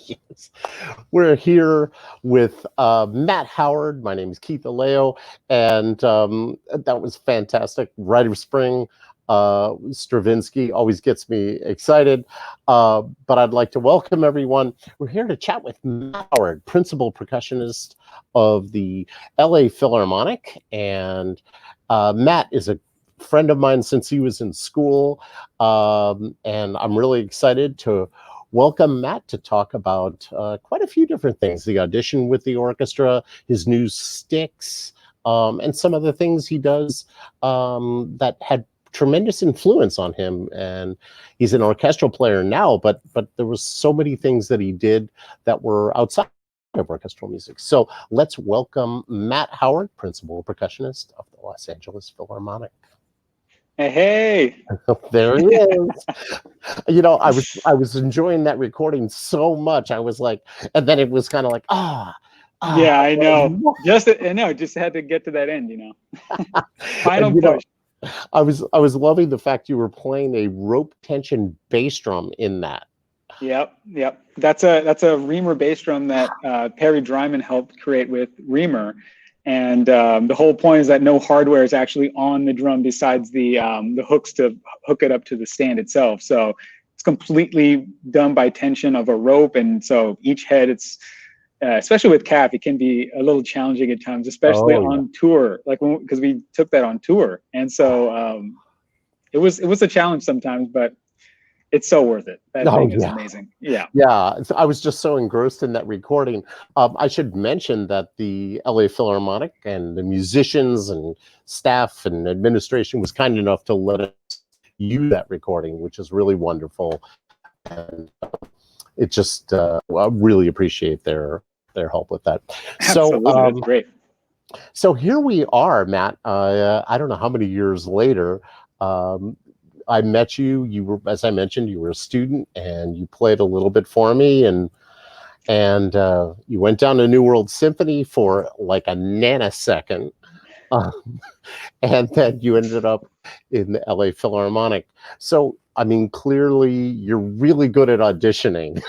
Yes. We're here with Matt Howard. My name is Keith Aleo, and that was fantastic. Rite of Spring, Stravinsky always gets me excited. But I'd like to welcome everyone. We're here to chat with Matt Howard, Principal Percussionist of the LA Philharmonic. And Matt is a friend of mine since he was in school. And I'm really excited to welcome Matt to talk about quite a few different things: the audition with the orchestra, his new sticks, and some of the things he does that had tremendous influence on him. And he's an orchestral player now, but there was so many things that he did that were outside of orchestral music. So let's welcome Matt Howard, Principal Percussionist of the Los Angeles Philharmonic. Hey. There he is. You know, I was enjoying that recording so much. I was like, and then it was kind of like, yeah, I know. Just had to get to that end, you know. Final push. I was loving the fact you were playing a rope tension bass drum in that. Yep. That's a Reamer bass drum that Perry Dryman helped create with Reamer. And the whole point is that no hardware is actually on the drum besides the hooks to hook it up to the stand itself. So it's completely done by tension of a rope. And so each head, it's especially with Cap, it can be a little challenging at times, especially on tour, like because we took that on tour. And so it was a challenge sometimes, but it's so worth it. That thing is amazing. Yeah. So I was just so engrossed in that recording. I should mention that the LA Philharmonic and the musicians and staff and administration was kind enough to let us use that recording, which is really wonderful. And it just, I really appreciate their help with that. Absolutely. So, that's great. So here we are, Matt. I don't know how many years later. I met you. You were, as I mentioned, you were a student, and you played a little bit for me, and you went down to New World Symphony for like a nanosecond, and then you ended up in the LA Philharmonic. So, I mean, clearly, you're really good at auditioning.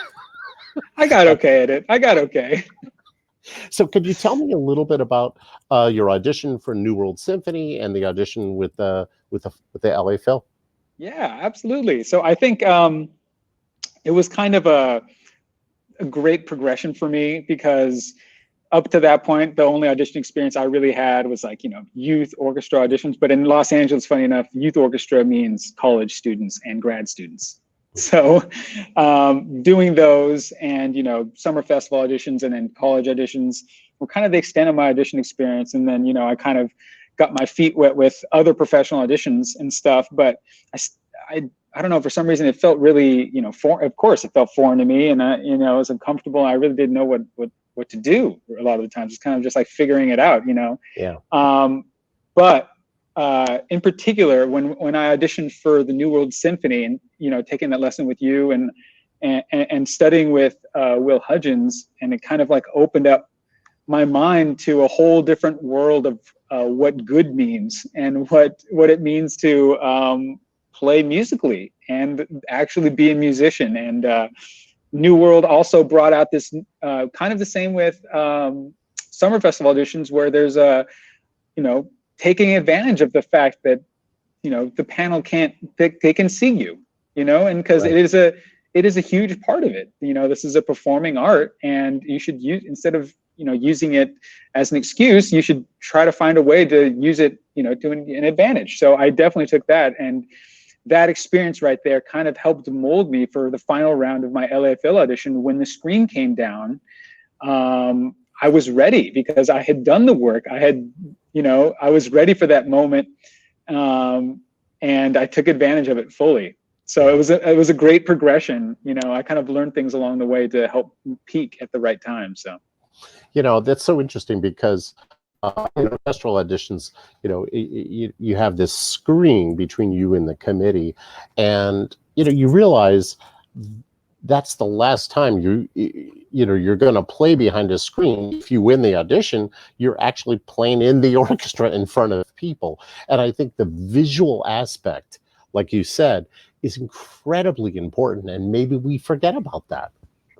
I got okay at it. I got okay. So, could you tell me a little bit about your audition for New World Symphony and the audition with the LA Phil? Yeah, absolutely. So I think it was kind of a great progression for me, because up to that point, the only audition experience I really had was like, youth orchestra auditions. But in Los Angeles, funny enough, youth orchestra means college students and grad students. So doing those and, summer festival auditions and then college auditions were kind of the extent of my audition experience. And then, I kind of got my feet wet with other professional auditions and stuff, but I don't know, for some reason it felt really, foreign. Of course it felt foreign to me, and I was uncomfortable. I really didn't know what to do a lot of the times. It's kind of just like figuring it out, Yeah. But in particular, when I auditioned for the New World Symphony and, taking that lesson with you and studying with Will Hudgens, and it kind of like opened up my mind to a whole different world of what good means and what it means to play musically and actually be a musician. And New World also brought out this kind of the same with summer festival auditions, where there's taking advantage of the fact that the panel they can see you, and because Right. it is a huge part of it. This is a performing art, and you should use, instead of using it as an excuse, you should try to find a way to use it, to an advantage. So I definitely took that, and that experience right there kind of helped mold me for the final round of my LA Phil audition. When the screen came down, I was ready because I had done the work. I had, I was ready for that moment, and I took advantage of it fully. So it was a great progression. I kind of learned things along the way to help peak at the right time. So. That's so interesting because in orchestral auditions, you have this screen between you and the committee, and you realize that's the last time you're going to play behind a screen. If you win the audition, you're actually playing in the orchestra in front of people. And I think the visual aspect, like you said, is incredibly important, and maybe we forget about that.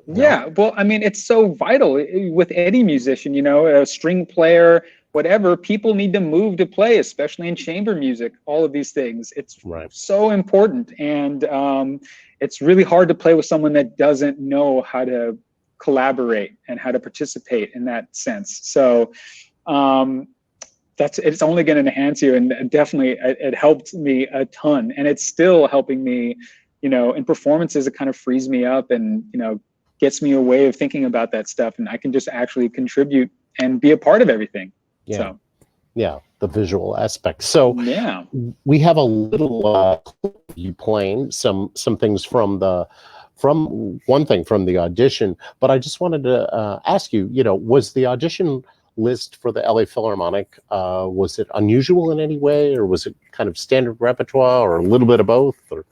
Yeah, well, I mean, it's so vital with any musician, a string player, whatever. People need to move to play, especially in chamber music, all of these things. It's so important. And it's really hard to play with someone that doesn't know how to collaborate and how to participate in that sense. So it's only going to enhance you. And definitely it helped me a ton. And it's still helping me, in performances. It kind of frees me up and, gets me a way of thinking about that stuff, and I can just actually contribute and be a part of everything. Yeah. So. Yeah, the visual aspect. So yeah, we have a little you playing some things from the audition, but I just wanted to ask you, was the audition list for the LA Philharmonic, was it unusual in any way, or was it kind of standard repertoire, or a little bit of both? Or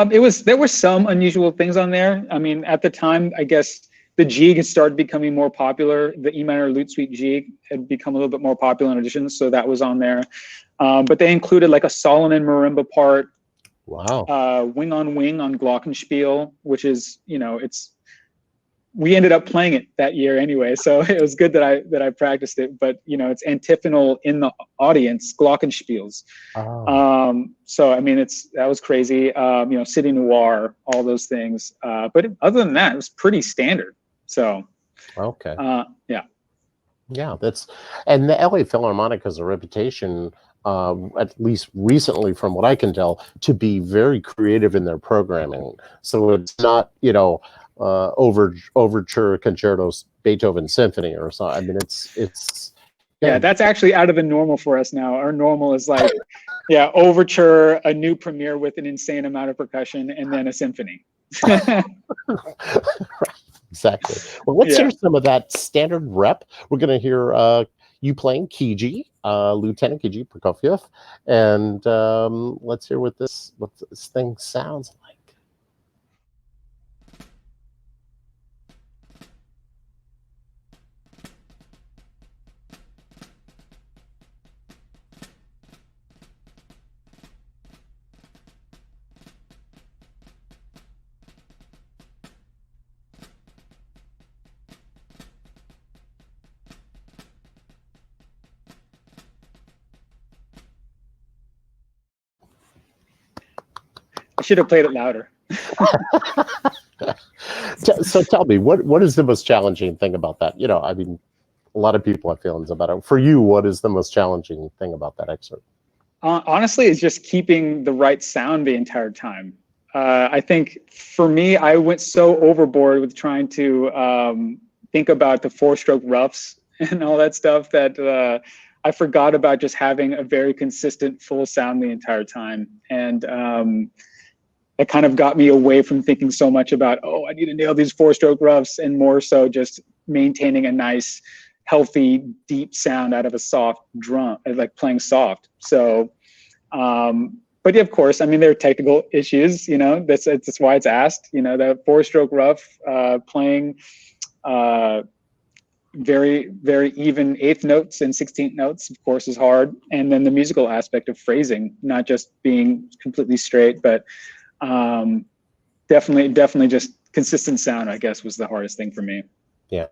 there were some unusual things on there. I mean, at the time, I guess the jig had started becoming more popular. The E minor lute suite jig had become a little bit more popular in auditions, so that was on there. But they included like a Solomon marimba part. Wow. Wing on Glockenspiel, which is, we ended up playing it that year anyway, so it was good that I practiced it. But it's antiphonal in the audience, Glockenspiels. Oh. So I mean, that was crazy. City Noir, all those things. But other than that, it was pretty standard. So okay. Yeah. Yeah, and the LA Philharmonic has a reputation, at least recently, from what I can tell, to be very creative in their programming. So it's not, overture concertos, Beethoven symphony or something. I mean, it's yeah, that's actually out of the normal for us now. Our normal is like, overture, a new premiere with an insane amount of percussion, and then a symphony. Right, exactly. Well, let's hear some of that standard rep. We're going to hear you playing Kiji, Lieutenant Kiji Prokofiev, and let's hear what this thing sounds like. I should have played it louder. So tell me, what is the most challenging thing about that? I mean, a lot of people have feelings about it. For you, what is the most challenging thing about that excerpt? Honestly, it's just keeping the right sound the entire time. I think for me, I went so overboard with trying to think about the 4-stroke roughs and all that stuff that I forgot about just having a very consistent full sound the entire time. And it kind of got me away from thinking so much about, I need to nail these 4-stroke roughs, and more so just maintaining a nice, healthy, deep sound out of a soft drum, like playing soft. So, but yeah, of course, I mean, there are technical issues, that's why it's asked, the 4-stroke rough, playing very, very even 8th notes and 16th notes, of course, is hard. And then the musical aspect of phrasing, not just being completely straight, but definitely just consistent sound, I guess, was the hardest thing for me. Yeah.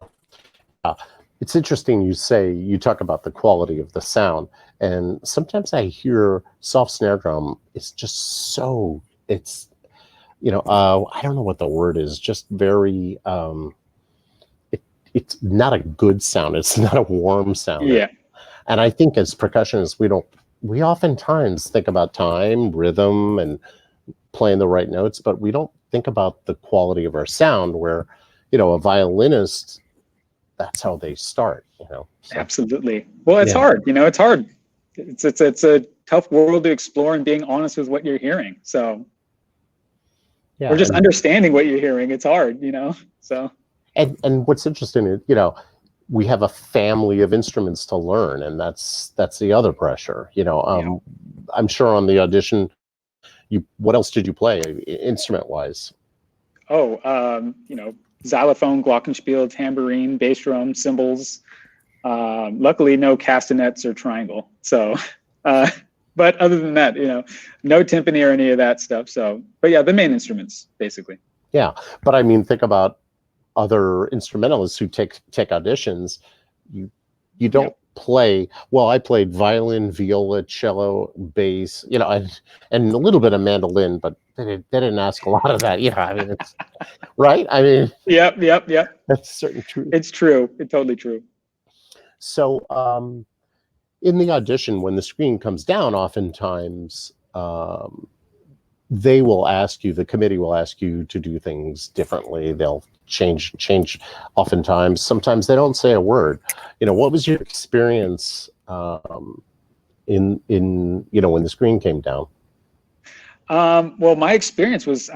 It's interesting you talk about the quality of the sound, and sometimes I hear soft snare drum. It's just so, I don't know what the word is, just very, it's not a good sound. It's not a warm sound. Yeah. And I think as percussionists, we oftentimes think about time, rhythm, and playing the right notes, but we don't think about the quality of our sound, where, a violinist, that's how they start, So. Absolutely. Well, it's hard, it's hard. It's a tough world to explore, and being honest with what you're hearing. So, or just understanding what you're hearing. It's hard, so. And what's interesting is, we have a family of instruments to learn, and that's the other pressure, I'm sure on the audition, what else did you play instrument wise? Xylophone, glockenspiel, tambourine, bass drum, cymbals. Luckily, no castanets or triangle. So, but other than that, no timpani or any of that stuff. So, but yeah, the main instruments, basically. Yeah, but I mean, think about other instrumentalists who take auditions, you don't play. Well, I played violin, viola, cello, bass, and a little bit of mandolin, but they didn't ask a lot of that. I mean, it's right. I mean, yep. that's certain true. It's true. It's totally true. So, in the audition, when the screen comes down, oftentimes they will ask you, the committee will ask you to do things differently. They'll change oftentimes. Sometimes they don't say a word. What was your experience in when the screen came down? Well, my experience was,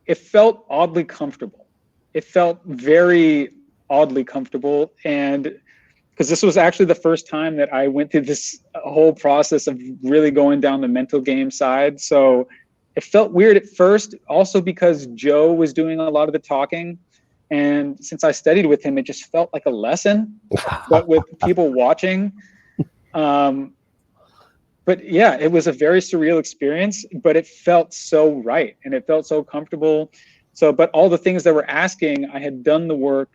it felt oddly comfortable. It felt very oddly comfortable. And because this was actually the first time that I went through this whole process of really going down the mental game side. So it felt weird at first, also because Joe was doing a lot of the talking. And since I studied with him, it just felt like a lesson, but with people watching. But yeah, it was a very surreal experience, but it felt so right. And it felt so comfortable. So, but all the things that we're asking, I had done the work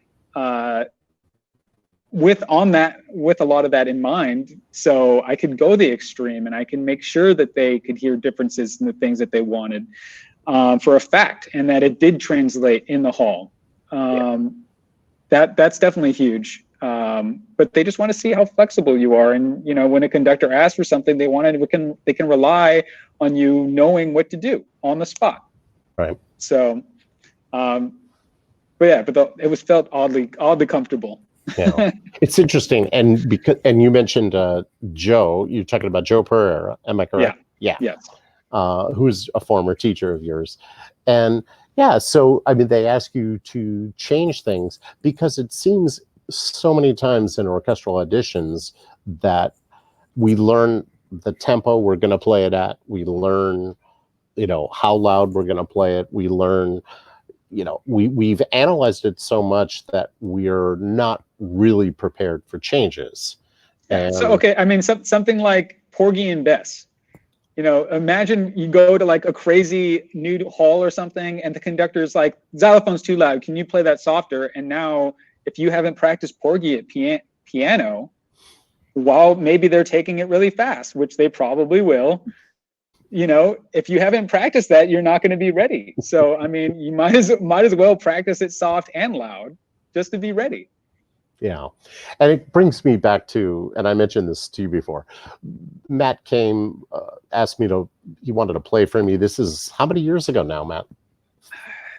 with a lot of that in mind, so I could go the extreme and I can make sure that they could hear differences in the things that they wanted for a fact, and that it did translate in the hall. That's definitely huge. But they just want to see how flexible you are, and when a conductor asks for something, they can rely on you knowing what to do on the spot. Right. So, it felt oddly comfortable. Yeah, it's interesting, and you mentioned Joe. You're talking about Joe Pereira, am I correct? Yeah. Yes. Who's a former teacher of yours, and so they ask you to change things because it seems so many times in orchestral auditions that we learn the tempo we're going to play it at. We learn, how loud we're going to play it. We learn. We've analyzed it so much that we're not really prepared for changes. And something like Porgy and Bess. Imagine you go to like a crazy new hall or something, and the conductor's like, "Xylophone's too loud. Can you play that softer?" And now, if you haven't practiced Porgy at piano, while maybe they're taking it really fast, which they probably will. If you haven't practiced that, you're not going to be ready. So, you might as well practice it soft and loud just to be ready. Yeah. And it brings me back to, and I mentioned this to you before, Matt came, asked me he wanted to play for me. This is how many years ago now, Matt?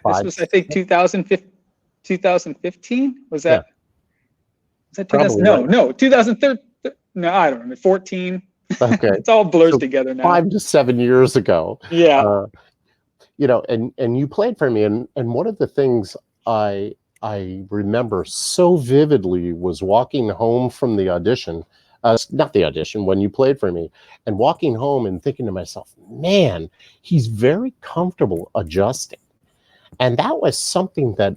This was, I think, 2015? Was that? Yeah. Was that 2000? No, right. No, 2013. No, I don't remember. 14. Okay. It's all blurs together now. 5 to 7 years ago. Yeah. And you played for me, and one of the things I remember so vividly was walking home from the audition, not the audition, when you played for me, and walking home and thinking to myself, man, he's very comfortable adjusting. And that was something that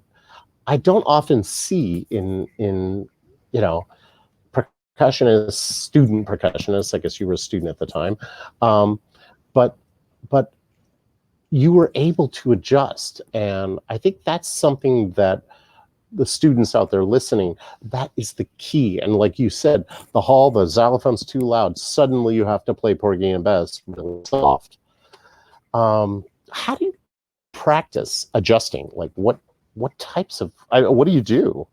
I don't often see in student percussionists. I guess you were a student at the time. But you were able to adjust. And I think that's something that the students out there listening, that is the key. And like you said, the xylophone's too loud. Suddenly you have to play Porgy and Bess really soft. How do you practice adjusting? Like what types of, what do you do,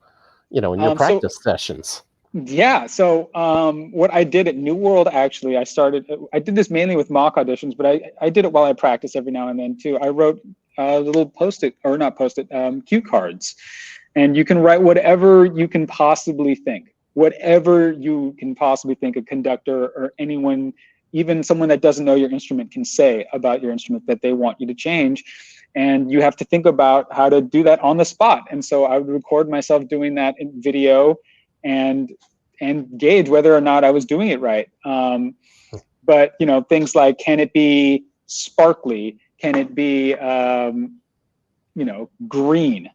in your practice sessions? Yeah. So what I did at New World, actually, I did this mainly with mock auditions, but I did it while I practice every now and then too. I wrote little cue cards, and you can write whatever you can possibly think, a conductor or anyone, even someone that doesn't know your instrument, can say about your instrument that they want you to change. And you have to think about how to do that on the spot. And so I would record myself doing that in video and gauge whether or not I was doing it right. But things like, can it be sparkly? Can it be green?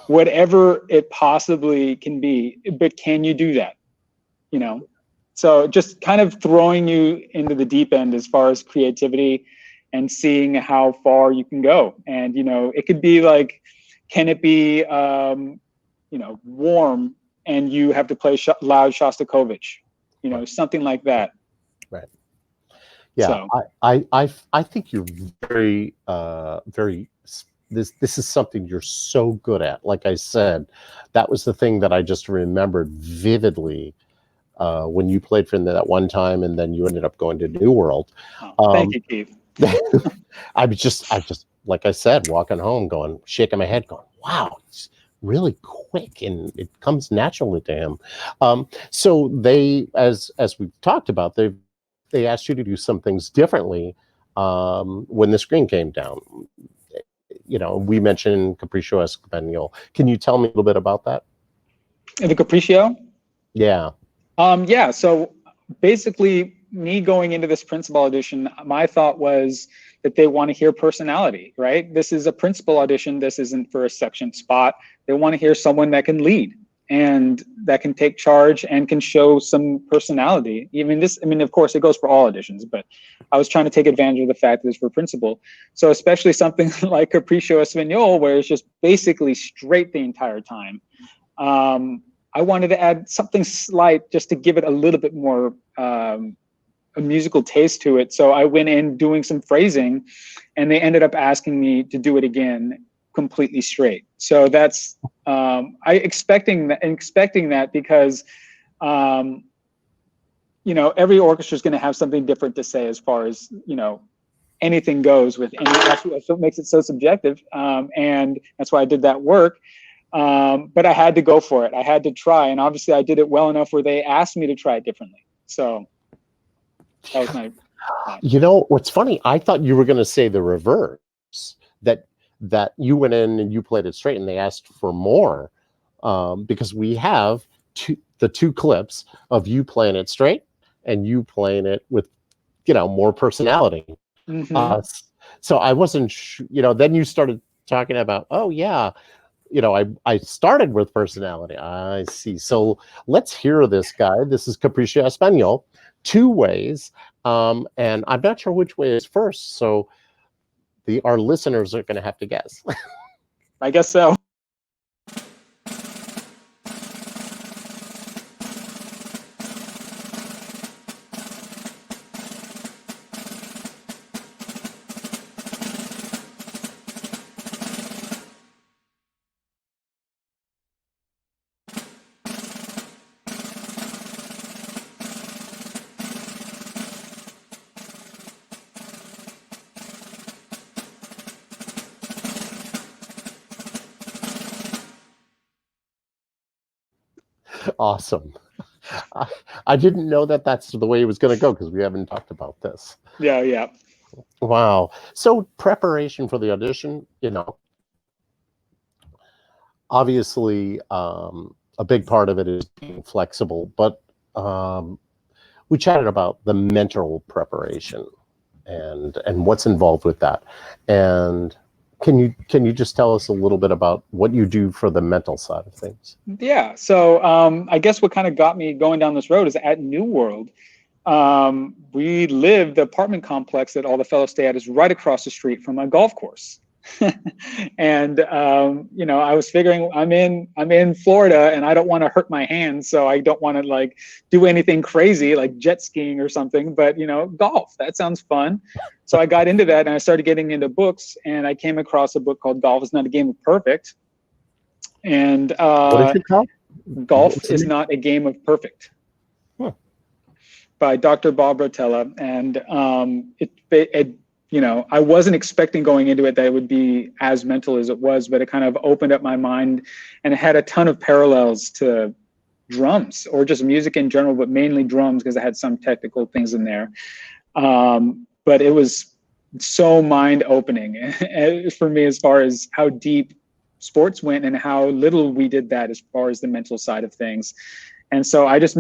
Whatever it possibly can be, but can you do that? So just kind of throwing you into the deep end as far as creativity and seeing how far you can go. And it could be like Can it be, warm and you have to play loud Shostakovich, something like that. Right. Yeah. So. I think you're very, very, this is something you're so good at. Like I said, that was the thing that I just remembered vividly when you played for them that one time, and then you ended up going to New World. Thank you, Keith. I just, like I said, walking home, shaking my head, going, wow, it's really quick, and it comes naturally to him. So they, as we've talked about, they asked you to do some things differently when the screen came down. We mentioned Capriccio Espagnol. Can you tell me a little bit about that? The Capriccio? Yeah. Yeah. So basically, me going into this principal audition, my thought was that they want to hear personality, right? This is a principal audition. This isn't for a section spot. They want to hear someone that can lead and that can take charge and can show some personality. Of course, it goes for all auditions, but I was trying to take advantage of the fact that it's for principal. So especially something like Capriccio Espagnol, where it's just basically straight the entire time. I wanted to add something slight just to give it a little bit more a musical taste to it. So I went in doing some phrasing, and they ended up asking me to do it again completely straight. So that's expecting that because every orchestra is going to have something different to say as far as anything goes with, and that's what makes it so subjective. And that's why I did that work. But I had to go for it. I had to try, and obviously I did it well enough where they asked me to try it differently. So that was my. What's funny? I thought you were going to say the reverse, that you went in and you played it straight, and they asked for more, because we have the two clips of you playing it straight and you playing it with, more personality. Mm-hmm. So I wasn't, then you started talking about, oh yeah. I started with personality. I see. So let's hear this guy. This is Capriccio Espagnol, two ways. And I'm not sure which way is first. So our listeners are going to have to guess. I guess so. Awesome. I didn't know that that's the way it was going to go, because we haven't talked about this. Yeah. Wow. So preparation for the audition, obviously a big part of it is being flexible, but we chatted about the mental preparation and what's involved with that. And can you just tell us a little bit about what you do for the mental side of things? Yeah. So I guess what kind of got me going down this road is at New World, the apartment complex that all the fellows stay at is right across the street from a golf course. And I was figuring I'm in Florida and I don't want to hurt my hands, so I don't want to do anything crazy like jet skiing or something, but golf, that sounds fun. So I got into that and I started getting into books, and I came across a book called Golf is Not a Game of Perfect. And what is it called? Golf is Not a Game of Perfect. Huh. By Dr. Bob Rotella. And I wasn't expecting going into it that it would be as mental as it was, but it kind of opened up my mind, and it had a ton of parallels to drums or just music in general, but mainly drums because it had some technical things in there. But it was so mind-opening for me as far as how deep sports went and how little we did that as far as the mental side of things. And so I just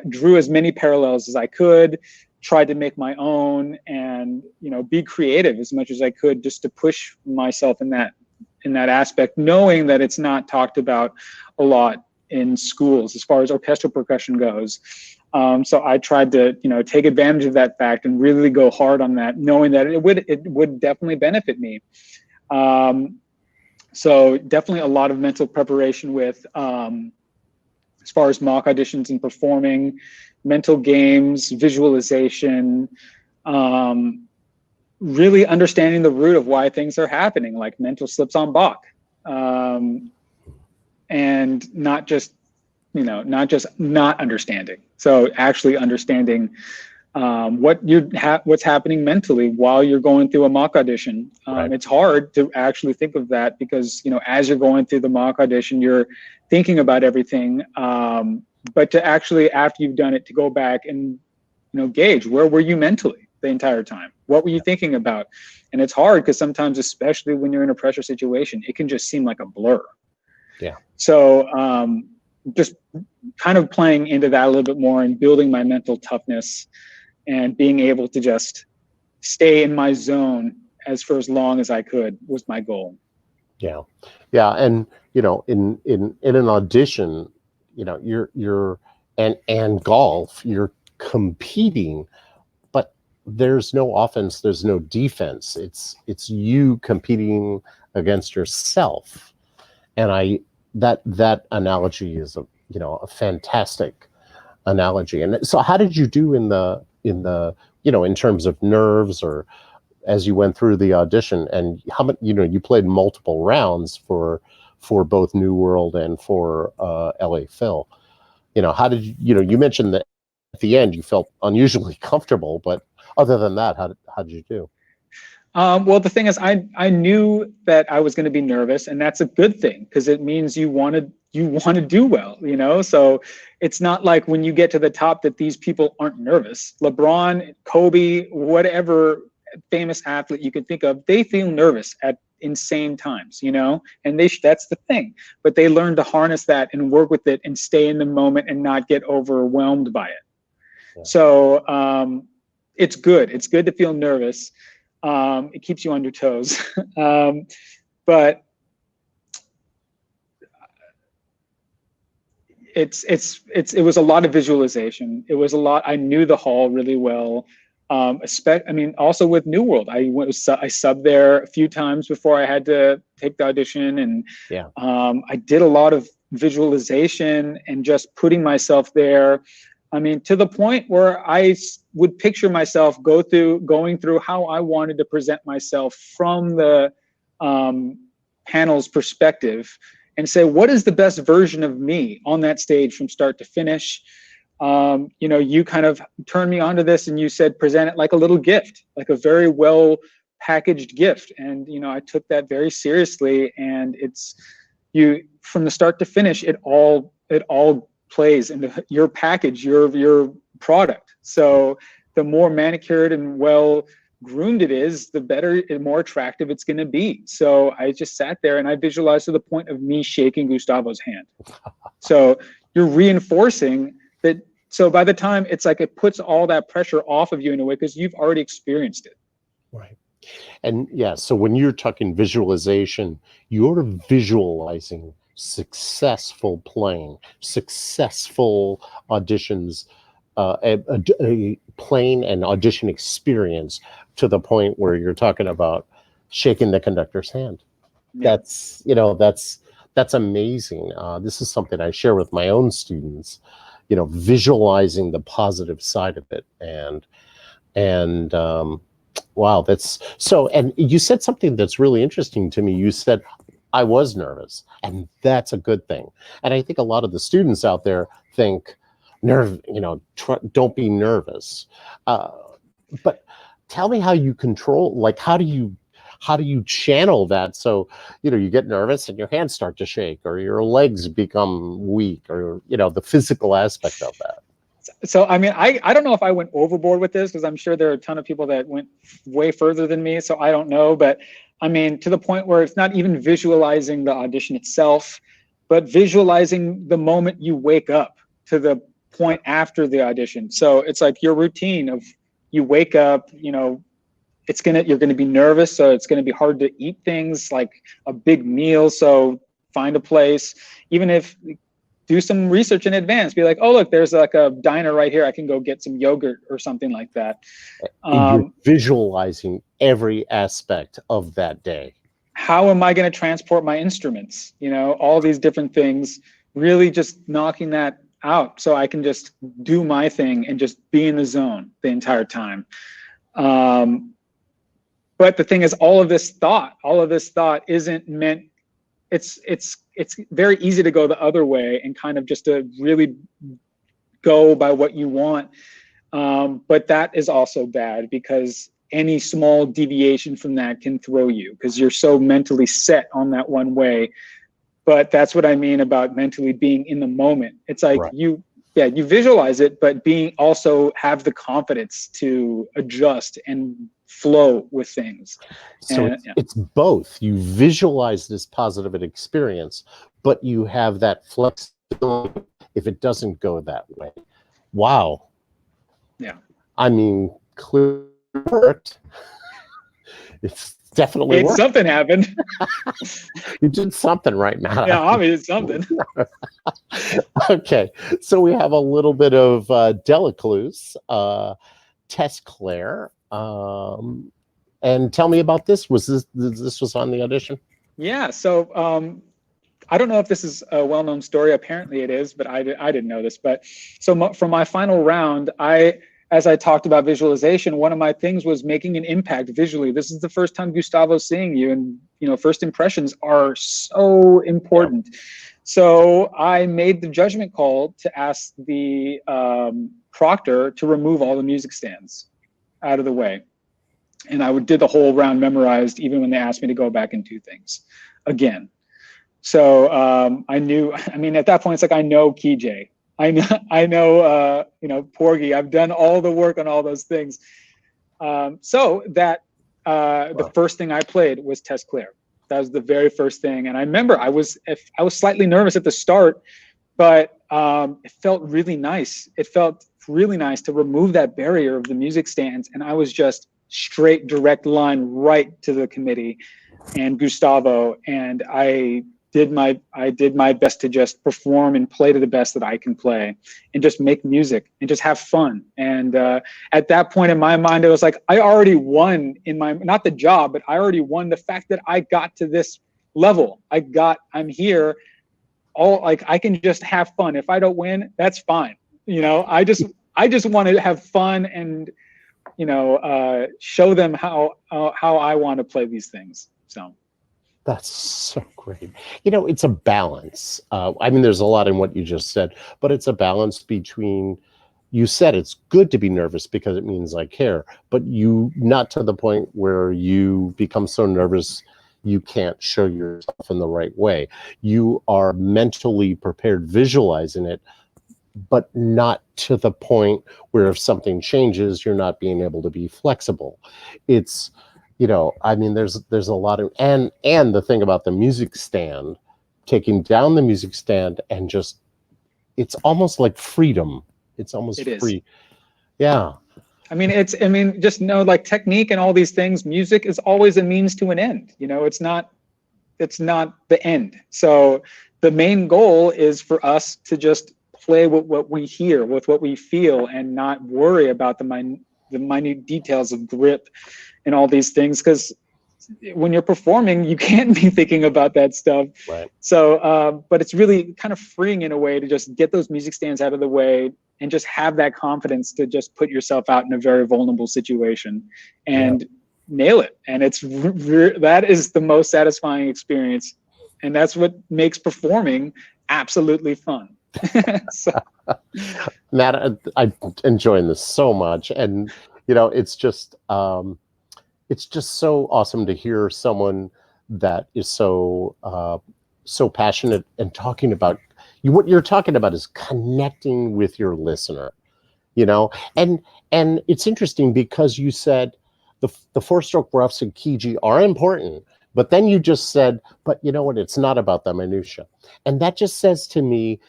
drew as many parallels as I could, tried to make my own, and be creative as much as I could, just to push myself in that aspect, knowing that it's not talked about a lot in schools as far as orchestral percussion goes. So I tried to take advantage of that fact and really go hard on that, knowing that it would definitely benefit me. So definitely a lot of mental preparation with, as far as mock auditions and performing, mental games, visualization, really understanding the root of why things are happening, like mental slips on Bach, and not just not understanding. So actually understanding what's happening mentally while you're going through a mock audition. Right. It's hard to actually think of that because, as you're going through the mock audition, you're thinking about everything. But to actually, after you've done it, to go back and, gauge, where were you mentally the entire time? What were you thinking about? And it's hard because sometimes, especially when you're in a pressure situation, it can just seem like a blur. Yeah. So just kind of playing into that a little bit more and building my mental toughness and being able to just stay in my zone for as long as I could was my goal. Yeah. Yeah. And, in an audition, you're and golf, you're competing, but there's no offense, there's no defense. It's you competing against yourself. And that analogy is a fantastic analogy. And so how did you do in terms of nerves, or as you went through the audition, and how many, you played multiple rounds for both New World and for LA Phil. How did you mentioned that at the end you felt unusually comfortable, but other than that, how did you do? Well, the thing is, I knew that I was going to be nervous, and that's a good thing because it means you want to do well, So it's not like when you get to the top that these people aren't nervous. LeBron, Kobe, whatever famous athlete you can think of, they feel nervous at insane times, and that's the thing. But they learn to harness that and work with it and stay in the moment and not get overwhelmed by it. Yeah. So it's good. It's good to feel nervous. It keeps you on your toes. But it was a lot of visualization. It was a lot. I knew the hall really well. Also with New World, I subbed there a few times before I had to take the audition, and I did a lot of visualization and just putting myself there. To the point where I would picture myself going through how I wanted to present myself from the panel's perspective, and say, what is the best version of me on that stage from start to finish? You kind of turned me onto this, and you said, present it like a little gift, like a very well packaged gift. And, I took that very seriously, and from the start to finish, it all plays into your package, your product. So the more manicured and well groomed it is, the better and more attractive it's going to be. So I just sat there and I visualized to the point of me shaking Gustavo's hand. So you're reinforcing that. So by the time it's like, it puts all that pressure off of you in a way, because you've already experienced it. Right. And so when you're talking visualization, you're visualizing successful playing, successful auditions, a playing and audition experience to the point where you're talking about shaking the conductor's hand. Yeah. That's amazing. This is something I share with my own students, visualizing the positive side of it. And wow, that's so. And you said something that's really interesting to me. You said, I was nervous, and that's a good thing. And I think a lot of the students out there think, don't be nervous. But tell me how you control, like, how do you channel that? So, you get nervous and your hands start to shake, or your legs become weak, or, the physical aspect of that. So, I don't know if I went overboard with this, because I'm sure there are a ton of people that went way further than me. So I don't know, but to the point where it's not even visualizing the audition itself, but visualizing the moment you wake up to the point after the audition. So it's like your routine of, you wake up, you're going to be nervous. So it's going to be hard to eat things like a big meal. So find a place, even if do some research in advance, be like, oh, look, there's like a diner right here. I can go get some yogurt or something like that. You're visualizing every aspect of that day. how am I going to transport my instruments? You know, all these different things, really just knocking that out so I can just do my thing and just be in the zone the entire time. But the thing is, all of this thought isn't meant, it's very easy to go the other way and kind of just to really go by what you want. But that is also bad, because any small deviation from that can throw you, because you're so mentally set on that one way. But that's what I mean about mentally being in the moment. It's like Right. you visualize it, but being also have the confidence to adjust and flow with things. So And, it's both. You visualize this positive experience, but you have that flexibility if it doesn't go that way. Wow. Yeah. I mean, clearly worked. It's definitely worked. Something happened. You did something right now. Yeah, obviously something. Okay, so we have a little bit of Delecluse Test Claire. And tell me about this. This was on the audition? Yeah, so I don't know if this is a well-known story. Apparently it is, but I didn't know this. But so for my final round, as I talked about visualization, one of my things was making an impact visually. This is the first time Gustavo's seeing you, and first impressions are so important. Yeah. So I made the judgment call to ask the proctor to remove all the music stands out of the way. And I did the whole round memorized, even when they asked me to go back and do things again. So I knew, I mean, at that point, it's like, I know KJ. I know, Porgy. I've done all the work on all those things. So that the first thing I played was Test Claire. That was the very first thing. And I remember I was slightly nervous at the start, but it felt really nice. It felt really nice to remove that barrier of the music stands. And I was just straight, direct line right to the committee and Gustavo. And I did my best to just perform and play to the best that I can play, and just make music and just have fun. And at that point in my mind, it was like, I already won not the job, but I already won the fact that I got to this level. I'm here. I can just have fun. If I don't win, that's fine. I just want to have fun and, show them how I want to play these things. So. That's so great. It's a balance. I mean, there's a lot in what you just said, but it's a balance between, you said it's good to be nervous because it means I care, but you not to the point where you become so nervous you can't show yourself in the right way. You are mentally prepared, visualizing it, but not to the point where if something changes, you're not being able to be flexible. It's, I mean, there's a lot of, and the thing about the music stand, taking down the music stand and just, it's almost like freedom. It's almost free. Yeah. I mean, just know, like, technique and all these things, music is always a means to an end. It's not the end. So the main goal is for us to just play with what we hear, with what we feel, and not worry about the minute details of grip and all these things, because when you're performing, you can't be thinking about that stuff. Right. So, but it's really kind of freeing in a way to just get those music stands out of the way and just have that confidence to just put yourself out in a very vulnerable situation and nail it. And that is the most satisfying experience. And that's what makes performing absolutely fun. So. Matt, I'm enjoying this so much. And, it's just so awesome to hear someone that is so passionate and talking about what you're talking about is connecting with your listener, and it's interesting because you said the four-stroke roughs and Kiji are important, but then you just said, but you know what, it's not about the minutia. And that just says to me,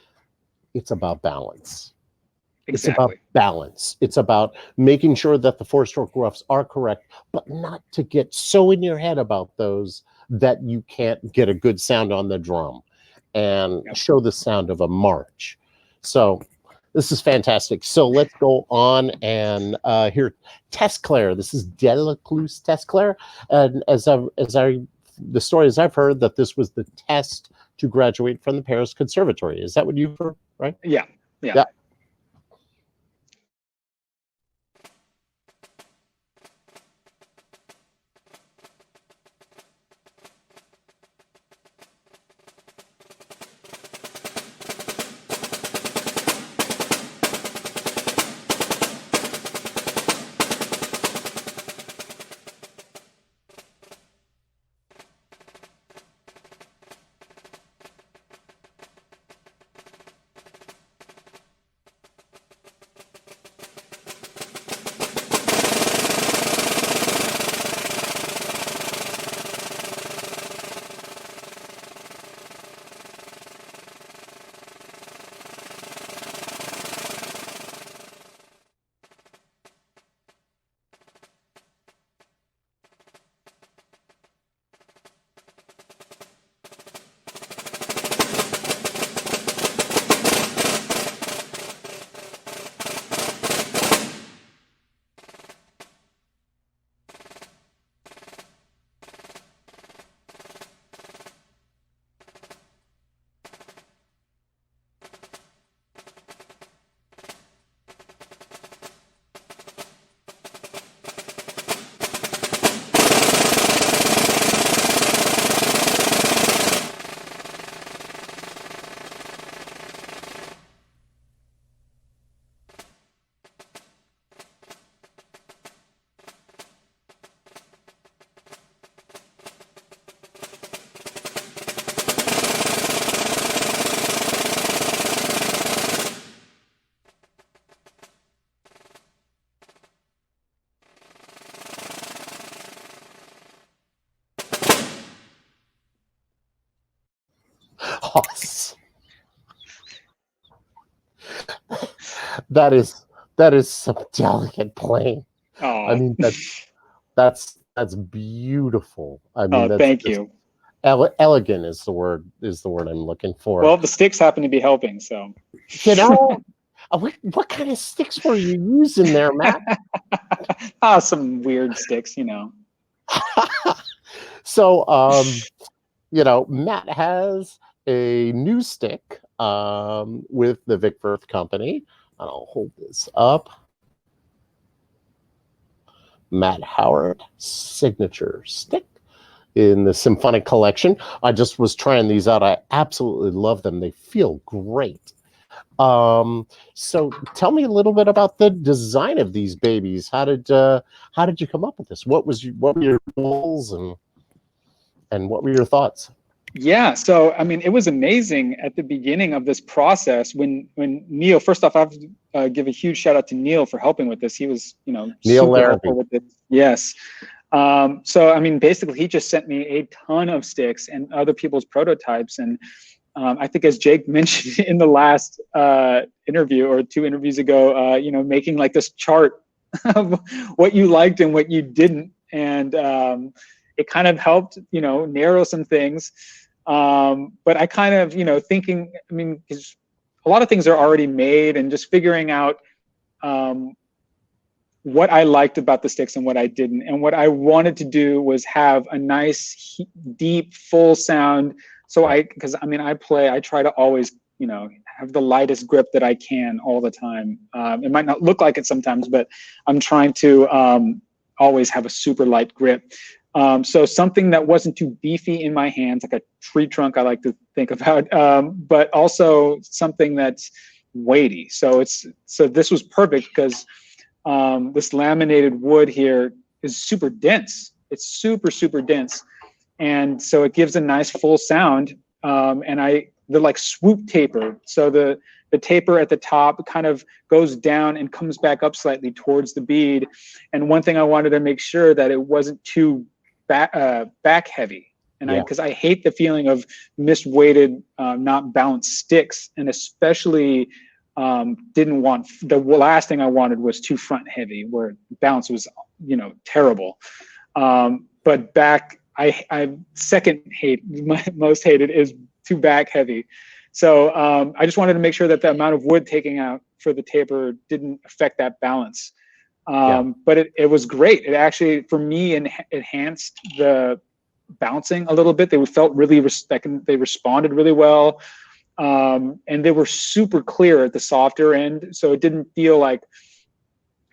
it's about balance. Exactly. It's about balance. It's about making sure that the four-stroke roughs are correct, but not to get so in your head about those that you can't get a good sound on the drum and show the sound of a march. So this is fantastic. So let's go on and hear Test Claire. This is Delecluse Test Claire. And as I the stories I've heard that this was the test to graduate from the Paris Conservatory. Is that what you've heard, right? Yeah, yeah. Yeah. Awesome. That is some delicate playing. Oh, I mean, that's beautiful. I mean, that's thank you. Elegant is the word I'm looking for. Well, the sticks happen to be helping, so. You know, what kind of sticks were you using there, Matt? Some weird sticks, you know. So, Matt has a new stick with the Vic Firth Company. I'll hold this up. Matt Howard signature stick in the Symphonic collection. I just was trying these out. I absolutely love them. They feel great. So tell me a little bit about the design of these babies. How did you come up with this? What were your goals and what were your thoughts? Yeah, so I mean, it was amazing at the beginning of this process when Neil. First off, I have to give a huge shout out to Neil for helping with this. He was, Neil super helpful with this. Yes. So I mean, basically, he just sent me a ton of sticks and other people's prototypes, and I think, as Jake mentioned in the last interview or 2 interviews ago, making like this chart of what you liked and what you didn't, and it kind of helped, narrow some things. But I kind of, thinking, I mean, because a lot of things are already made, and just figuring out what I liked about the sticks and what I didn't. And what I wanted to do was have a nice, deep, full sound. So I try to always, have the lightest grip that I can all the time. It might not look like it sometimes, but I'm trying to always have a super light grip. So something that wasn't too beefy in my hands, like a tree trunk, I like to think about, but also something that's weighty. So this was perfect because this laminated wood here is super dense. It's super, super dense. And so it gives a nice full sound. And they're like swoop taper. So the taper at the top kind of goes down and comes back up slightly towards the bead. And one thing I wanted to make sure that it wasn't too back heavy. And because I hate the feeling of misweighted, not balanced sticks, and especially didn't want, the last thing I wanted was too front heavy, where balance was, terrible. But back, I second most hated is too back heavy. So I just wanted to make sure that the amount of wood taking out for the taper didn't affect that balance. But it was great. It actually, for me, enhanced the bouncing a little bit. They felt really they responded really well. And they were super clear at the softer end. So it didn't feel like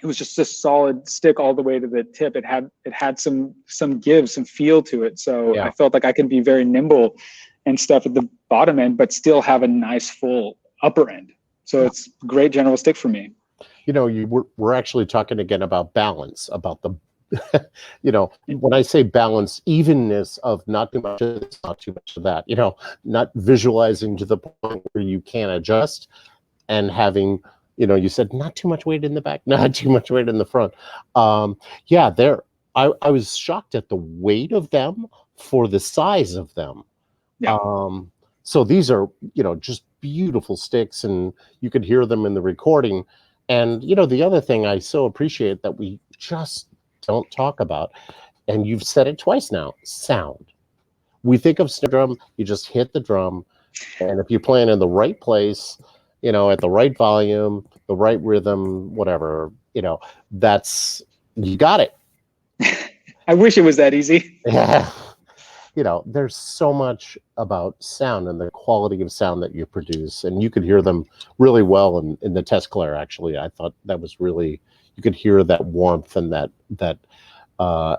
it was just a solid stick all the way to the tip. It had some give, some feel to it. So Yeah. I felt like I could be very nimble and stuff at the bottom end, but still have a nice full upper end. So it's great general stick for me. You know, we're actually talking again about balance, about the, you know, when I say balance, evenness of not too much of this, not too much of that, you know, not visualizing to the point where you can't adjust, and having, you know, you said not too much weight in the back, not too much weight in the front. Yeah, I was shocked at the weight of them for the size of them. Yeah. So these are, you know, just beautiful sticks, and you could hear them in the recording. And, you know, the other thing I so appreciate that we just don't talk about, and you've said it twice now, sound. We think of snare drum, you just hit the drum, and if you're playing in the right place, you know, at the right volume, the right rhythm, whatever, you know, you got it. I wish it was that easy. Yeah. You know, there's so much about sound and the quality of sound that you produce, and you could hear them really well in the Test Claire. Actually, I thought that was really, you could hear that warmth and that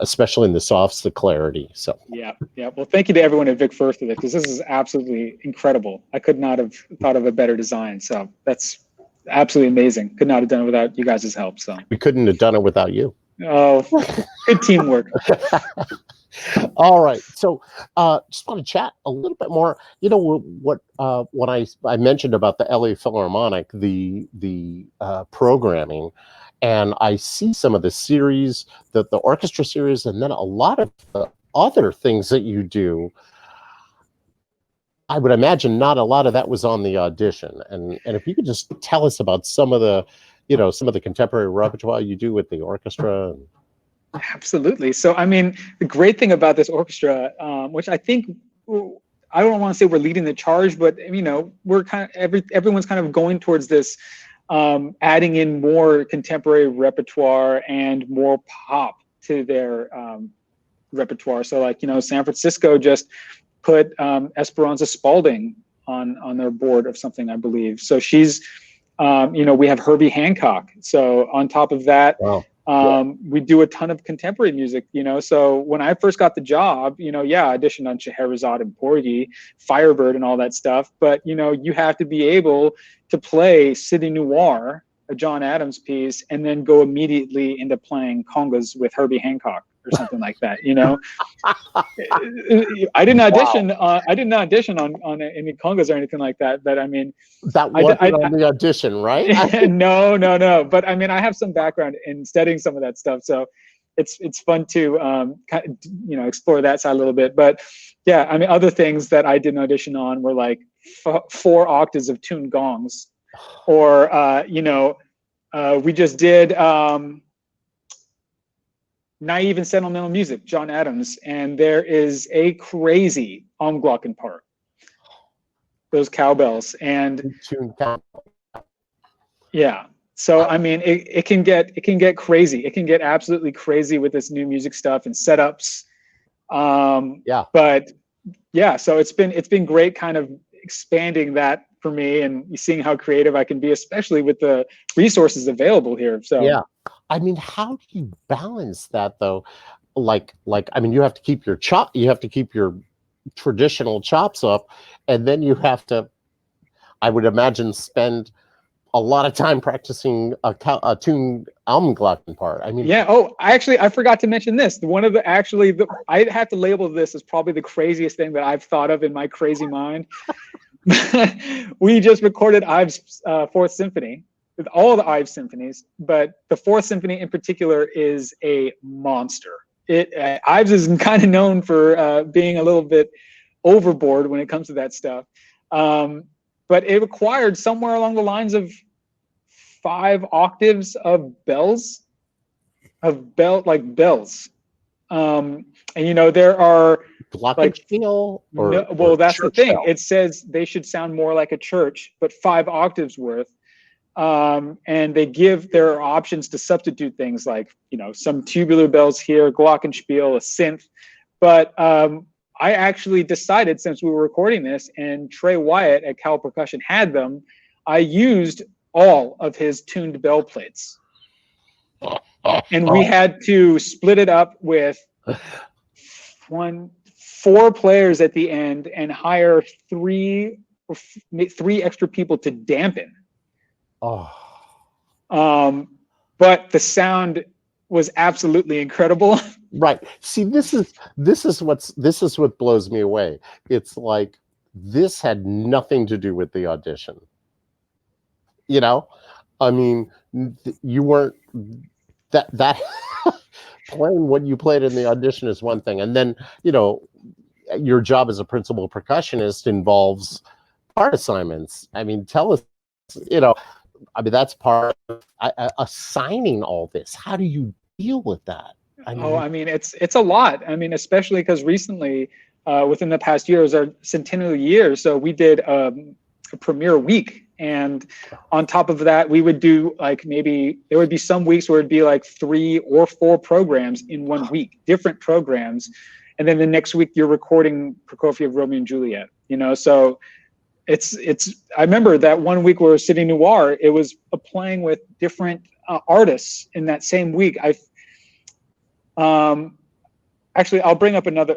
especially in the softs, the clarity. So yeah. Well, thank you to everyone at Vic Firth for this, because this is absolutely incredible. I could not have thought of a better design. So that's absolutely amazing. Could not have done it without you guys' help. So we couldn't have done it without you. Oh, good teamwork. All right, so just want to chat a little bit more. You know what? When I mentioned about the LA Philharmonic, the programming, and I see some of the series, the orchestra series, and then a lot of the other things that you do. I would imagine not a lot of that was on the Audition, and if you could just tell us about some of the, you know, some of the contemporary repertoire you do with the orchestra. Absolutely. So, I mean, the great thing about this orchestra, which I think, I don't want to say we're leading the charge, but, you know, we're kind of, everyone's kind of going towards this, adding in more contemporary repertoire and more pop to their repertoire. So, like, you know, San Francisco just put Esperanza Spalding on their board of something, I believe. So she's, you know, we have Herbie Hancock. So on top of that, Wow. We do a ton of contemporary music, you know. So when I first got the job, you know, I auditioned on Scheherazade and Porgy, Firebird and all that stuff. But, you know, you have to be able to play City Noir, a John Adams piece, and then go immediately into playing congas with Herbie Hancock or something like that, you know. I didn't audition. Wow. I didn't audition on any congas or anything like that. But I mean, that wasn't on the Audition, right? No. But I mean, I have some background in studying some of that stuff, so it's fun to kind of, you know, explore that side a little bit. But yeah, I mean, other things that I didn't audition on were like 4 octaves of tuned gongs, or you know, we just did Naive and Sentimental Music, John Adams, and there is a crazy Glocken part, those cowbells, and yeah. So I mean, it can get crazy. It can get absolutely crazy with this new music stuff and setups. Yeah. But yeah, so it's been great, kind of expanding that for me and seeing how creative I can be, especially with the resources available here. So yeah. I mean, how do you balance that though? Like, I mean, you have to keep your traditional chops up, and then you have to, I would imagine, spend a lot of time practicing a tuned Glocken part. I mean, yeah. Oh, I forgot to mention this. I have to label this as probably the craziest thing that I've thought of in my crazy mind. We just recorded Ives' 4th Symphony, with all the Ives symphonies, but the 4th Symphony in particular is a monster. Ives is kind of known for being a little bit overboard when it comes to that stuff, but it required somewhere along the lines of 5 octaves of bells, like bells. And you know, there are glockenspiel, well, that's the thing. It says they should sound more like a church, but 5 octaves worth. And there are options to substitute things like, you know, some tubular bells here, glockenspiel, a synth, But I actually decided, since we were recording this and Trey Wyatt at Cal Percussion had them, I used all of his tuned bell plates. And we had to split it up with 4 players at the end and hire 3 extra people to dampen. But the sound was absolutely incredible. Right. See, this is what blows me away. It's like this had nothing to do with the audition. You know, I mean, you weren't that playing what you played in the audition is one thing, and then your job as a principal percussionist involves part assignments. I mean, tell us, that's part of assigning all this. How do you deal with that? I mean, it's a lot. I mean, especially because recently, within the past year, is our centennial year. So we did a premiere week. And on top of that, we would do maybe there would be some weeks where it'd be 3 or 4 programs in one week, different programs. And then the next week you're recording Prokofiev, Romeo and Juliet, so it's, I remember that one week we were sitting Noir, it was playing with different artists in that same week. Actually, I'll bring up another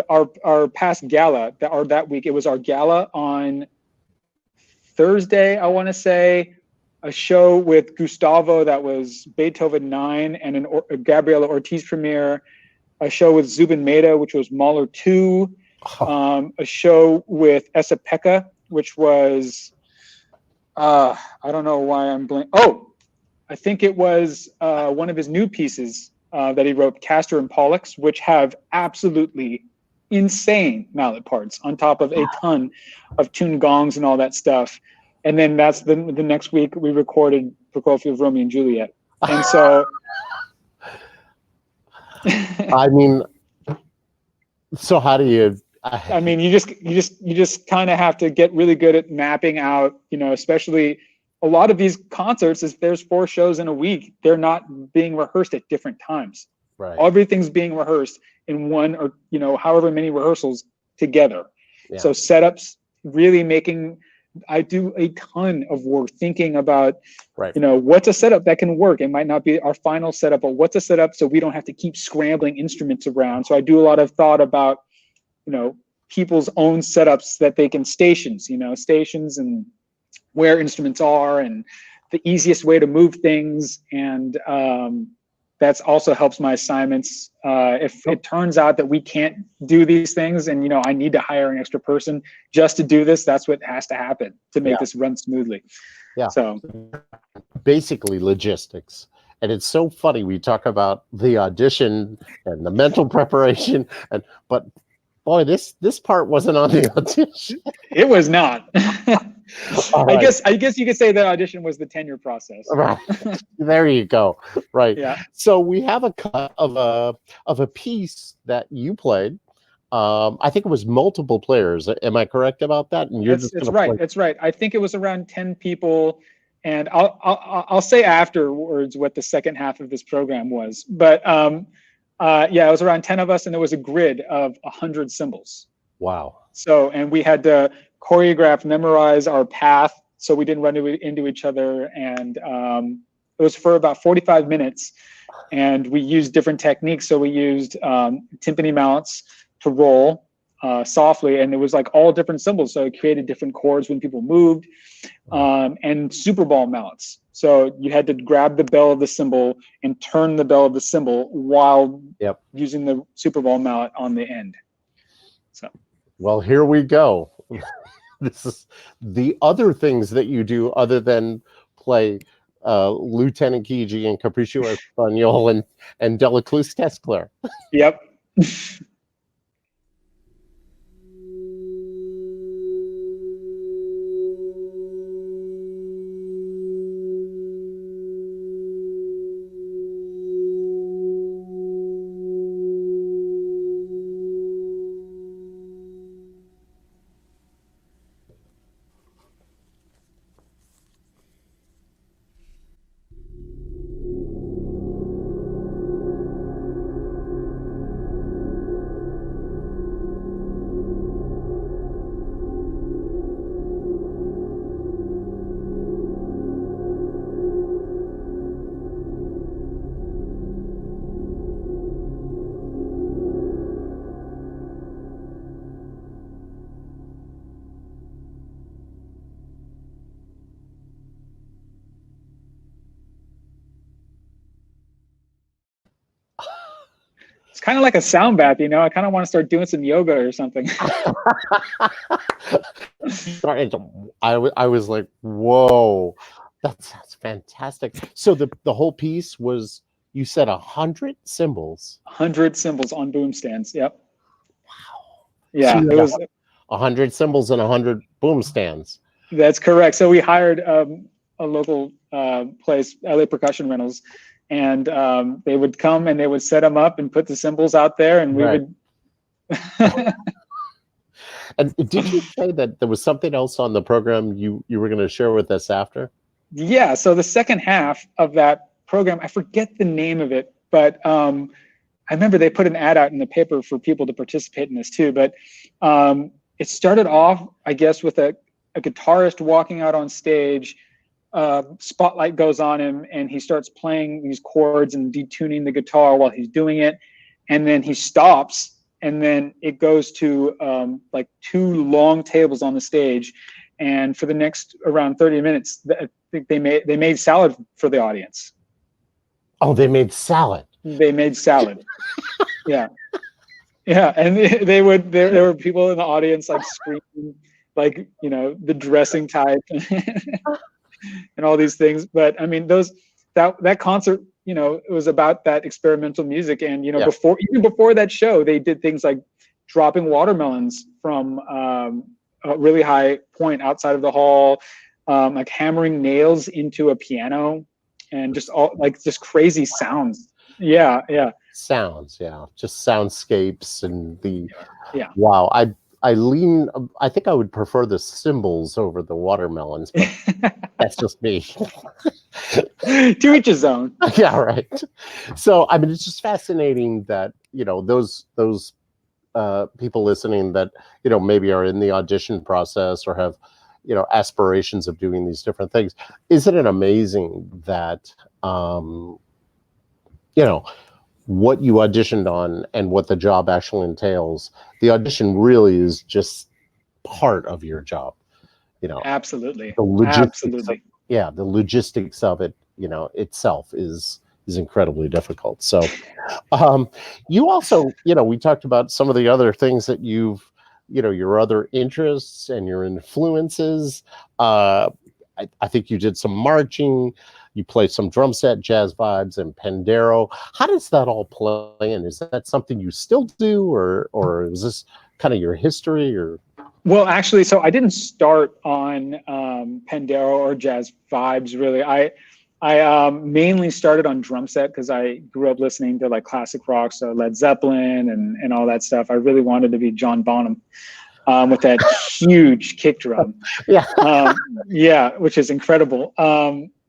our past gala that week. It was our gala on Thursday, I want to say, a show with Gustavo that was Beethoven 9 and a Gabriela Ortiz premiere, a show with Zubin Mehta, which was Mahler 2, a show with Esa-Pekka, which was, I don't know why I'm blank. Oh, I think it was one of his new pieces that he wrote, Castor and Pollux, which have absolutely insane mallet parts on top of a ton of tuned gongs and all that stuff. And then that's the next week we recorded Prokofiev, Romeo and Juliet. And so I mean, so how do you I mean, you just kind of have to get really good at mapping out, especially a lot of these concerts, if there's 4 shows in a week, they're not being rehearsed at different times. Right. Everything's being rehearsed in one or, however many rehearsals together. Yeah. So setups, really I do a ton of work thinking about, right. What's a setup that can work? It might not be our final setup, but what's a setup so we don't have to keep scrambling instruments around. So I do a lot of thought about, people's own setups that they can stations and where instruments are and the easiest way to move things. And that's also helps my assignments. If it turns out that we can't do these things and, I need to hire an extra person just to do this, that's what has to happen to make this run smoothly. Yeah. So basically logistics. And it's so funny. We talk about the audition and the mental preparation, but boy, this part wasn't on the audition. It was not. Right. I guess you could say the audition was the tenure process. Right. There you go. Right. Yeah. So we have a cut of a piece that you played. I think it was multiple players. Am I correct about that? And you're it's right. It's right. I think it was around 10 people. And I'll say afterwards what the second half of this program was. But it was around 10 of us, and there was a grid of 100 cymbals. Wow. So, and we had to memorize our path so we didn't run into each other. And it was for about 45 minutes. And we used different techniques. So we used timpani mounts to roll softly, and it was all different cymbals. So it created different chords when people moved, and super ball mounts. So you had to grab the bell of the cymbal and turn the bell of the cymbal while using the super ball mallet on the end. So, well, here we go. This is the other things that you do other than play Lieutenant Gigi and Capriccio Espagnol and Delecluse Test Claire. Yep. kind of like a sound bath, you know. I kind of want to start doing some yoga or something. I was like, whoa, that's fantastic. So the whole piece was, you said 100 cymbals. 100 cymbals on boom stands. Yep. Wow. Yeah, So it was 100 cymbals and 100 boom stands. That's correct. So we hired a local place, LA Percussion Rentals, and they would come and they would set them up and put the cymbals out there, and we would. And did you say that there was something else on the program you were going to share with us after? Yeah. So the second half of that program, I forget the name of it, but I remember they put an ad out in the paper for people to participate in this too. But it started off, I guess, with a guitarist walking out on stage. Spotlight goes on him, and he starts playing these chords and detuning the guitar while he's doing it, and then he stops. And then it goes to like 2 long tables on the stage, and for the next around 30 minutes, I think they made salad for the audience. Oh, they made salad. They made salad. Yeah, yeah, and there were people in the audience like screaming, like, you know, the dressing type and all these things. But I mean, that concert, you know, it was about that experimental music. And, you know, even before that show, they did things like dropping watermelons from a really high point outside of the hall, like hammering nails into a piano, and just crazy sounds. Yeah. Sounds, yeah. Just soundscapes and wow. I think I would prefer the cymbals over the watermelons, but that's just me. To each his own. Yeah, right. So, I mean, it's just fascinating that, you know, those people listening that, you know, maybe are in the audition process or have, you know, aspirations of doing these different things. Isn't it amazing that, you know, what you auditioned on and what the job actually entails? The audition really is just part of your job, you know. Absolutely. The logistics Absolutely. the logistics of it, you know, itself is incredibly difficult. So you also, you know, we talked about some of the other things that you've, you know, your other interests and your influences. I think you did some marching, you play some drum set, jazz vibes, and pandero. How does that all play in? Is that something you still do, or is this kind of your history? Or well, actually, so I didn't start on pandero or jazz vibes, really. I mainly started on drum set because I grew up listening to like classic rock, so Led Zeppelin and all that stuff. I really wanted to be John Bonham with that huge kick drum. Yeah, which is incredible.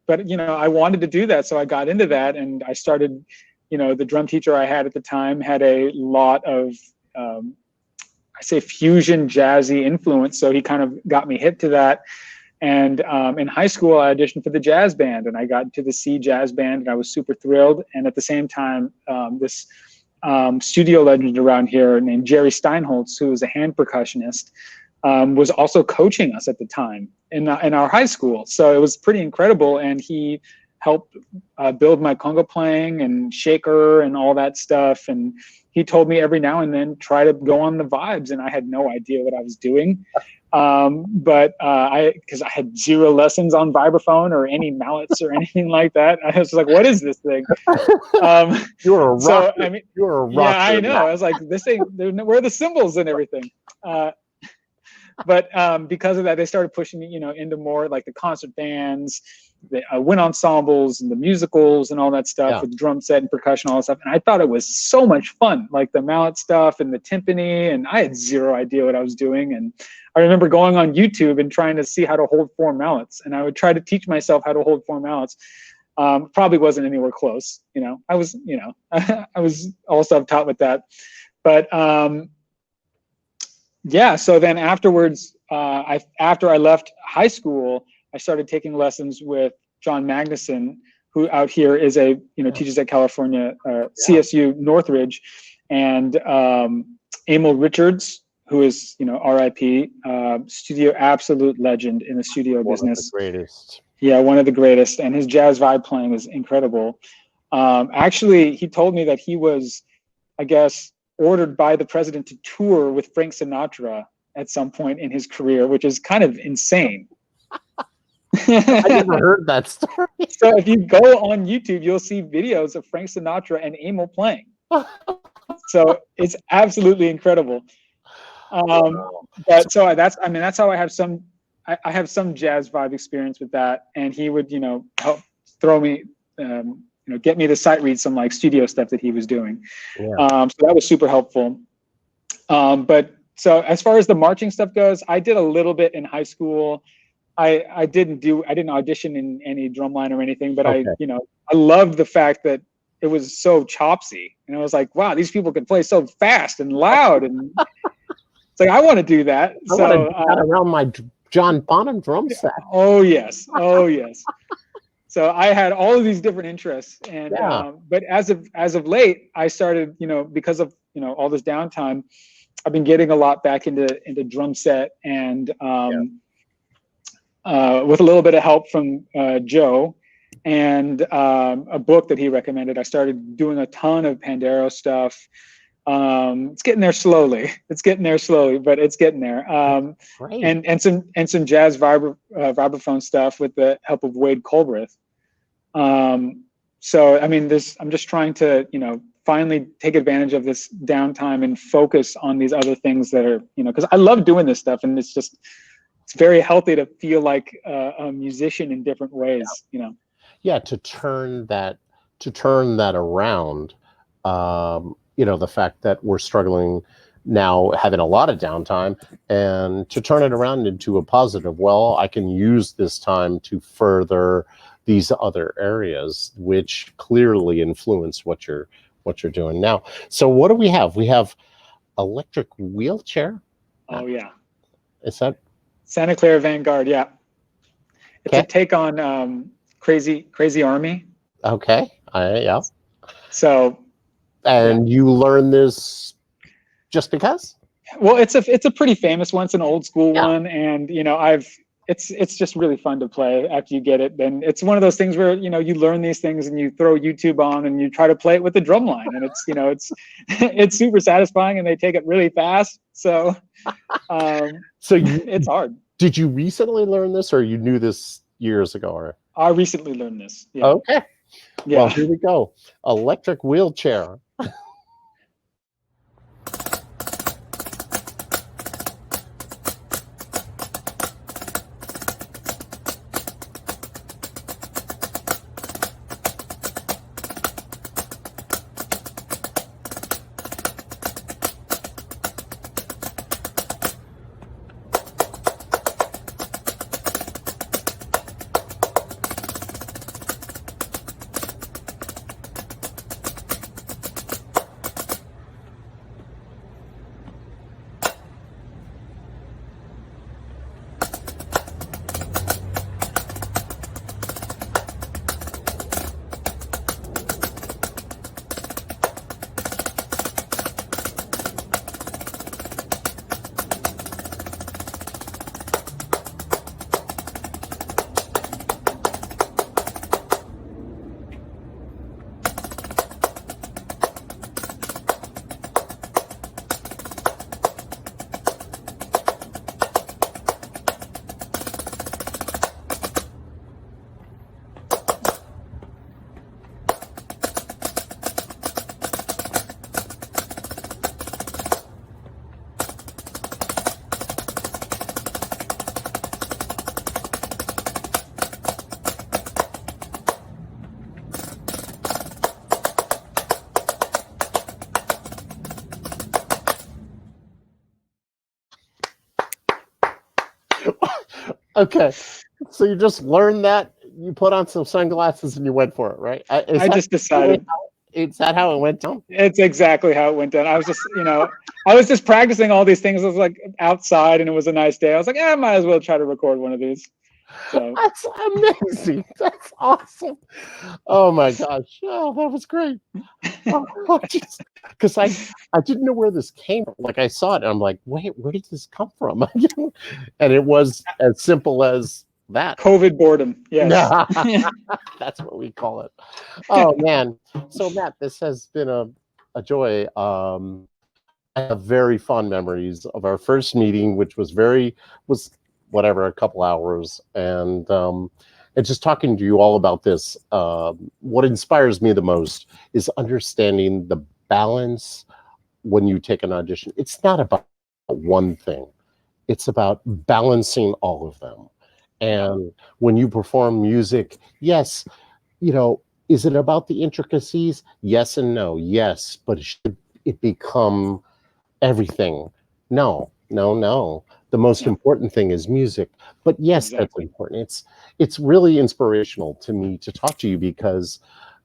But, you know, I wanted to do that, so I got into that, and I started, you know, the drum teacher I had at the time had a lot of, I say, fusion jazzy influence, so he kind of got me hip to that. And in high school, I auditioned for the jazz band, and I got into the C jazz band, and I was super thrilled. And at the same time, this studio legend around here named Jerry Steinholtz, who was a hand percussionist, was also coaching us at the time in our high school. So it was pretty incredible. And he helped build my conga playing and shaker and all that stuff. And he told me every now and then, try to go on the vibes. And I had no idea what I was doing. Because I had 0 lessons on vibraphone or any mallets or anything like that. I was like, what is this thing? You're a rocker. So, I mean, you're a rocker. Yeah, I know. I was like, this thing, where are the cymbals and everything? But because of that, they started pushing me, you know, into more like the concert bands, the wind ensembles and the musicals and all that stuff with drum set and percussion, all that stuff. And I thought it was so much fun, like the mallet stuff and the timpani. And I had 0 idea what I was doing. And I remember going on YouTube and trying to see how to hold 4 mallets. And I would try to teach myself how to hold 4 mallets. Probably wasn't anywhere close. You know, I was all self-taught with that. But yeah, so then afterwards, after I left high school, I started taking lessons with John Magnuson, who out here is teaches at California, CSU Northridge, and Emil Richards, who is, you know, RIP, studio absolute legend in the studio business. One of the greatest. Yeah, one of the greatest, and his jazz vibe playing is incredible. Actually, he told me that he was I guess, ordered by the president to tour with Frank Sinatra at some point in his career, which is kind of insane. I never heard that story. So if you go on YouTube, you'll see videos of Frank Sinatra and Emil playing. So it's absolutely incredible. But so that's how I have some, I have some jazz vibe experience with that. And he would, help throw me, get me to sight read some like studio stuff that he was doing. Yeah. So that was super helpful. But so as far as the marching stuff goes, I did a little bit in high school. I didn't audition in any drumline or anything, but okay. I loved the fact that it was so chopsy, and I was like, wow, these people can play so fast and loud, and it's like I want to do that. I want to do that around my John Bonham drum set. Oh yes. So I had all of these different interests, and but as of late, I started, because of all this downtime, I've been getting a lot back into drum set, and with a little bit of help from Joe and a book that he recommended, I started doing a ton of Pandero stuff. It's getting there slowly. But it's getting there. And some jazz vibraphone stuff with the help of Wade Colbreth. So I mean, I'm just trying to finally take advantage of this downtime and focus on these other things that are because I love doing this stuff, and it's very healthy to feel like a musician in different ways. Yeah, to turn that around. The fact that we're struggling now, having a lot of downtime, and to turn it around into a positive. Well, I can use this time to further these other areas, which clearly influence what you're doing now. So what do we have? We have electric wheelchair. Oh yeah. Is that Santa Clara Vanguard? Yeah. It's a take on Crazy Army. Okay. Yeah. So. And you learn this just because? Well, it's a pretty famous one. It's an old school one, and it's just really fun to play after you get it. Then it's one of those things where you learn these things and you throw YouTube on and you try to play it with the drum line, and it's it's super satisfying, and they take it really fast. So it's hard. Did you recently learn this, or you knew this years ago? Or I recently learned this. Yeah. Okay. Yeah. Well, here we go. Electric wheelchair. Okay, so you just learned that, you put on some sunglasses and you went for it, right? I just decided. Is that how it went down? It's exactly how it went down. I was just practicing all these things. I was like outside and it was a nice day. I was like, I might as well try to record one of these. So. That's amazing. That's awesome. Oh my gosh. Oh, that was great. Because I didn't know where this came from. Like I saw it and I'm like, wait, where did this come from? And it was as simple as that. COVID boredom. Yes. That's what we call it. Oh man. So Matt, this has been a a joy. I have very fond memories of our first meeting, which was whatever, a couple hours, and just talking to you all about this. What inspires me the most is understanding the balance when you take an audition. It's not about one thing. It's about balancing all of them. And when you perform music, yes, is it about the intricacies? Yes and no. Yes, but should it become everything? No. The most important thing is music. But yes, exactly. That's important. It's really inspirational to me to talk to you because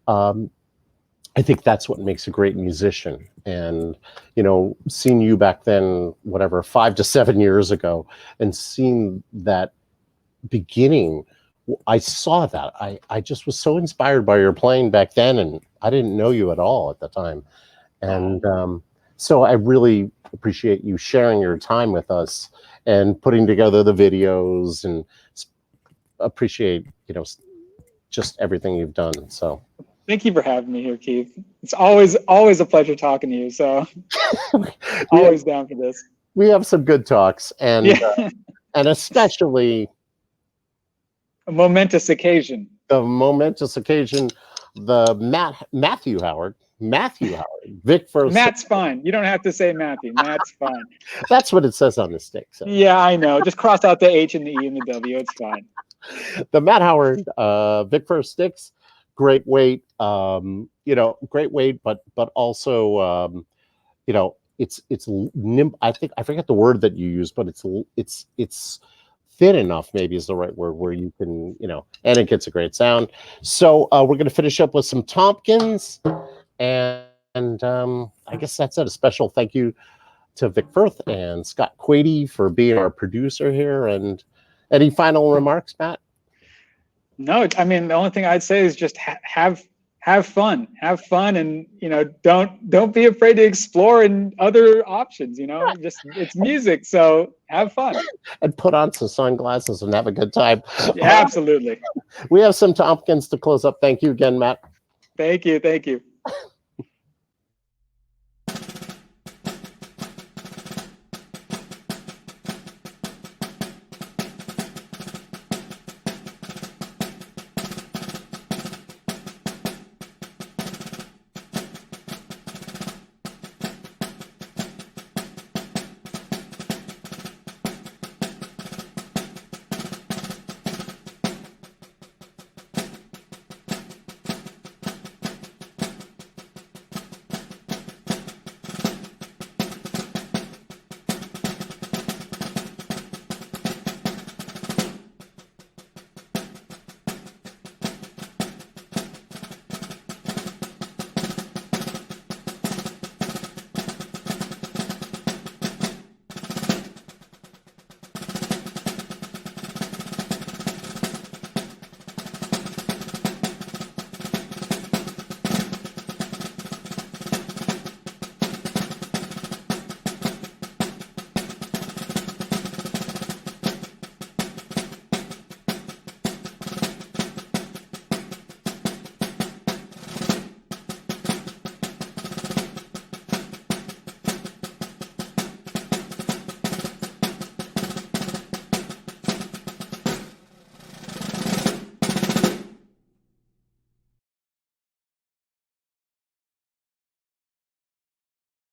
I think that's what makes a great musician. And, seeing you back then, whatever, 5 to 7 years ago, and seeing that beginning, I saw that. I just was so inspired by your playing back then, and I didn't know you at all at the time. And so I really appreciate you sharing your time with us and putting together the videos, and appreciate, just everything you've done. So thank you for having me here, Keith. It's always a pleasure talking to you. So always down for this. We have some good talks, and and especially a momentous occasion. The momentous occasion, the Matthew Howard, Vic first. Matt's fine. You don't have to say Matthew. Matt's fine. That's what it says on the stick. So. Yeah, I know. Just cross out the H and the E and the W. It's fine. The Matt Howard, Vic first sticks. Great weight, great weight, but also, it's I think I forget the word that you use, but it's thin enough, maybe is the right word, where you can, and it gets a great sound. So we're going to finish up with some Tompkins, and I guess that's it. A special thank you to Vic Firth and Scott Quady for being our producer here. And any final remarks, Matt? No, I mean, the only thing I'd say is just have fun, and don't be afraid to explore in other options. Just it's music, so have fun and put on some sunglasses and have a good time. Yeah, absolutely. We have some Tompkins to close up. Thank you again, Matt. Thank you.